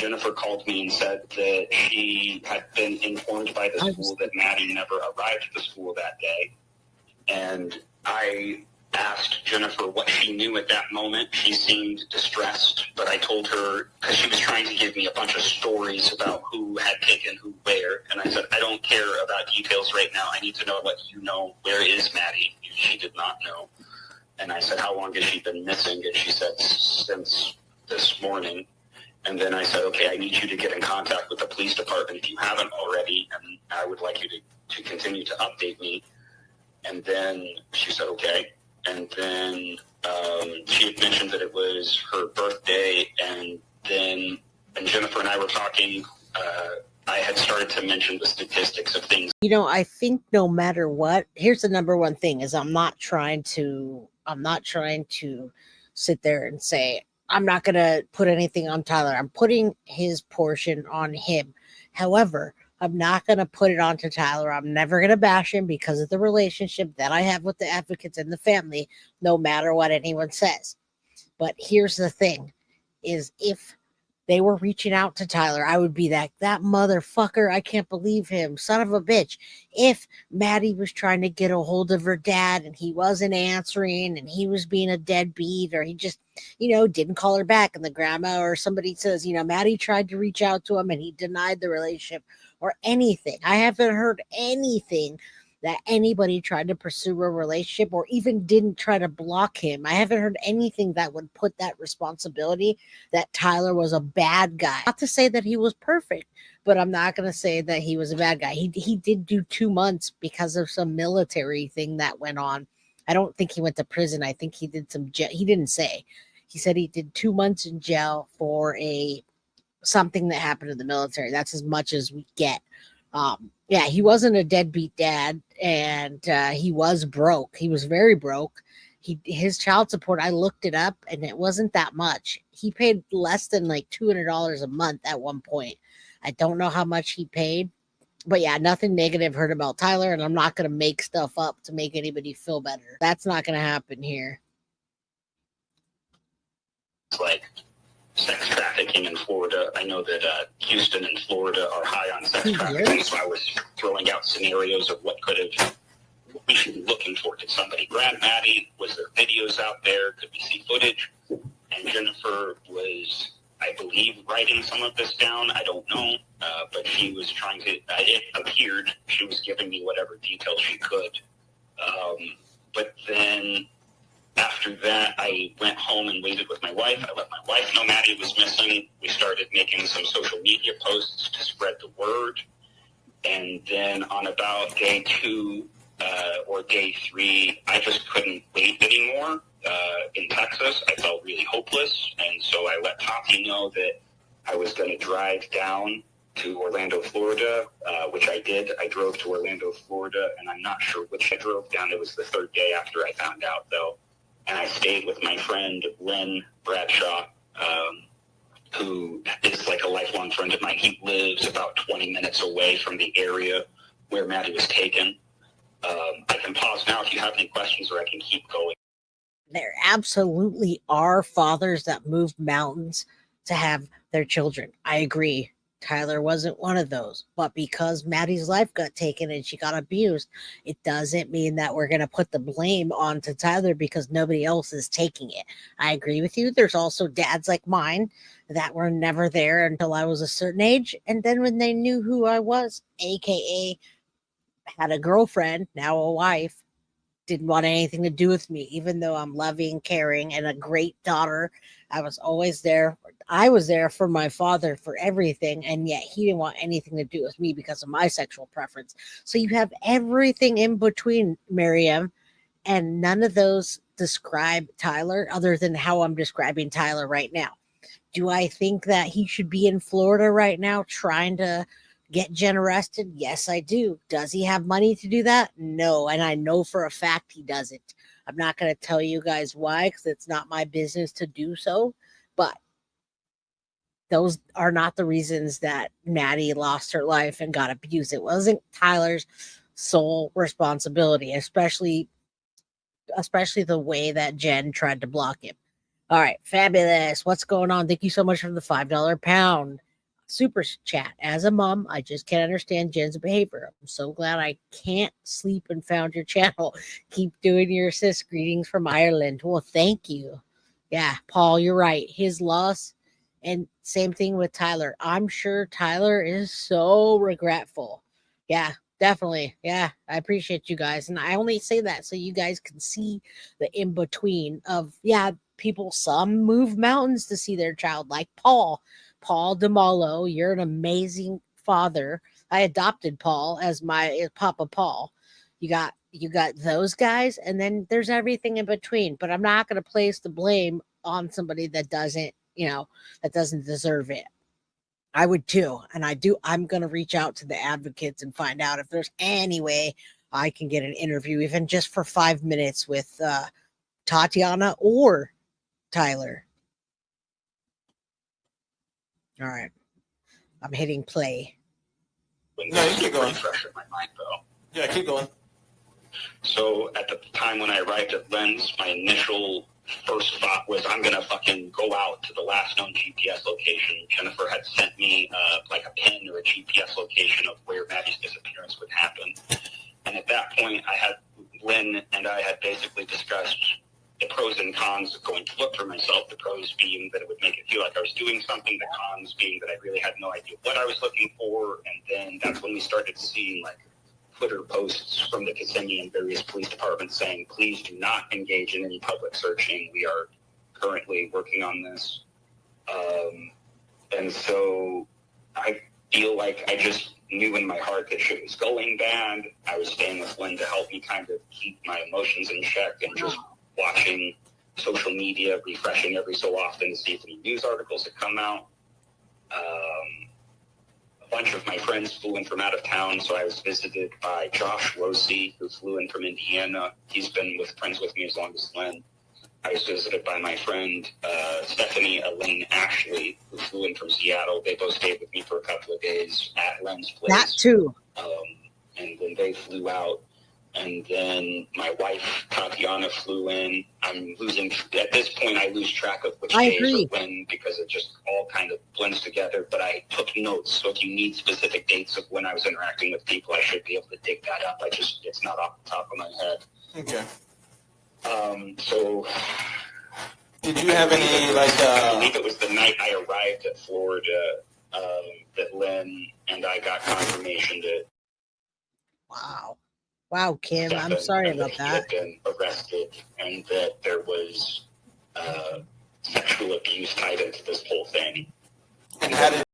Jennifer called me and said that she had been informed by the school that Maddie never arrived at the school that day. And I asked Jennifer what she knew at that moment. She seemed distressed, but I told her, because she was trying to give me a bunch of stories about who had taken who where, and I said, I don't care about details right now. I need to know what you know. Where is Maddie? She did not know. And I said, how long has she been missing? And she said, since this morning. And then I said, okay, I need you to get in contact with the police department if you haven't already, and I would like you to continue to update me. And then she said, okay. And then she had mentioned that it was her birthday, and Jennifer and I were talking. I had started to mention the statistics of things. I think no matter what, here's the number one thing is I'm not trying to sit there and say, I'm not going to put anything on Tyler. I'm putting his portion on him. However, I'm not going to put it onto Tyler. I'm never going to bash him because of the relationship that I have with the advocates and the family, no matter what anyone says. But here's the thing, is if they were reaching out to Tyler, I would be that motherfucker. I can't believe him. Son of a bitch. If Maddie was trying to get a hold of her dad and he wasn't answering and he was being a deadbeat, or he just, didn't call her back, and the grandma or somebody says, Maddie tried to reach out to him and he denied the relationship or anything. I haven't heard anything that anybody tried to pursue a relationship or even didn't try to block him. I haven't heard anything that would put that responsibility that Tyler was a bad guy. Not to say that he was perfect, but I'm not going to say that he was a bad guy. He did do 2 months because of some military thing that went on. I don't think he went to prison. I think he did some jail. He didn't say. He said he did 2 months in jail for something that happened in the military. That's as much as we get. Yeah, he wasn't a deadbeat dad, and he was broke. He was very broke. His child support, I looked it up, and it wasn't that much. He paid less than like $200 a month at one point. I don't know how much he paid, but yeah, nothing negative heard about Tyler, and I'm not going to make stuff up to make anybody feel better. That's not going to happen here. It's like sex trafficking in Florida. I know that Houston and Florida are high on sex trafficking, so I was throwing out scenarios of what we should be looking for. Did somebody grab Maddie? Was there videos out there? Could we see footage? And Jennifer was, I believe, writing some of this down. I don't know, but she was trying to, it appeared she was giving me whatever details she could. But then after that, I went home and waited with my wife. I let my wife know Maddie was missing. We started making some social media posts to spread the word. And then on about day 2 or day 3, I just couldn't wait anymore. In Texas, I felt really hopeless. And so I let Tati know that I was going to drive down to Orlando, Florida, which I did. I drove to Orlando, Florida, and I'm not sure which I drove down. It was the 3rd day after I found out, though. And I stayed with my friend, Lynn Bradshaw, who is like a lifelong friend of mine. He lives about 20 minutes away from the area where Maddie was taken. I can pause now if you have any questions, or I can keep going. There absolutely are fathers that move mountains to have their children. I agree. Tyler wasn't one of those, but because Maddie's life got taken and she got abused, it doesn't mean that we're going to put the blame onto Tyler because nobody else is taking it. I agree with you. There's also dads like mine that were never there until I was a certain age. And then when they knew who I was, AKA had a girlfriend, now a wife, didn't want anything to do with me, even though I'm loving, caring, and a great daughter. I was always there. I was there for my father for everything, and yet he didn't want anything to do with me because of my sexual preference. So you have everything in between, Miriam, and none of those describe Tyler other than how I'm describing Tyler right now. Do I think that he should be in Florida right now trying to get Jenn arrested? Yes, I do. Does he have money to do that? No, and I know for a fact he doesn't. I'm not going to tell you guys why because it's not my business to do so, but those are not the reasons that Maddie lost her life and got abused. It wasn't Tyler's sole responsibility, especially the way that Jenn tried to block him. All right, fabulous. What's going on? Thank you so much for the $5 pound. super chat. As a mom, I just can't understand Jen's behavior. I'm so glad I can't sleep and found your channel. Keep doing your sis. Greetings from Ireland. Well, thank you. Yeah, Paul, you're right. His loss, and same thing with Tyler. I'm sure Tyler is so regretful. Yeah, definitely. Yeah, I appreciate you guys. And I only say that so you guys can see the in between of, yeah, people, some move mountains to see their child, like Paul DeMalo. You're an amazing father. I adopted Paul as my Papa Paul. You got those guys, and then there's everything in between. But I'm not going to place the blame on somebody that doesn't deserve it. I would too. And I'm going to reach out to the advocates and find out if there's any way I can get an interview, even just for 5 minutes, with Tatiana or Tyler. All right. I'm hitting play. No, you keep going. Fresh in my mind, though. Yeah, keep going. So at the time when I arrived at Lens, my initial first thought was, I'm going to fucking go out to the last known GPS location. Jennifer had sent me like a pin or a GPS location of where Maddie's disappearance would happen. And at that point, Lynn and I had basically discussed the pros and cons of going to look for myself. The pros being that it would make it feel like I was doing something. The cons being that I really had no idea what I was looking for. And then that's when we started seeing like Twitter posts from the Kissimmee and various police departments saying, please do not engage in any public searching. We are currently working on this. And so I feel like I just knew in my heart that shit was going bad. I was staying with Lynn to help me kind of keep my emotions in check and just watching social media, refreshing every so often to see if any news articles had come out. A bunch of my friends flew in from out of town, so I was visited by Josh Rossi, who flew in from Indiana. He's been friends with me as long as Lynn. I was visited by my friend Stephanie Elaine Ashley, who flew in from Seattle. They both stayed with me for a couple of days at Lynn's place. That too. And then they flew out. And then my wife, Tatiana, flew in. I'm losing, at this point, I lose track of which days or when, because it just all kind of blends together. But I took notes, so if you need specific dates of when I was interacting with people, I should be able to dig that up. It's not off the top of my head. Okay. So, did you have any, like, I believe it was the night I arrived at Florida that Lynn and I got confirmation that. Wow, Kim, I'm sorry about that. He had been arrested and that there was sexual abuse tied into this whole thing. And how did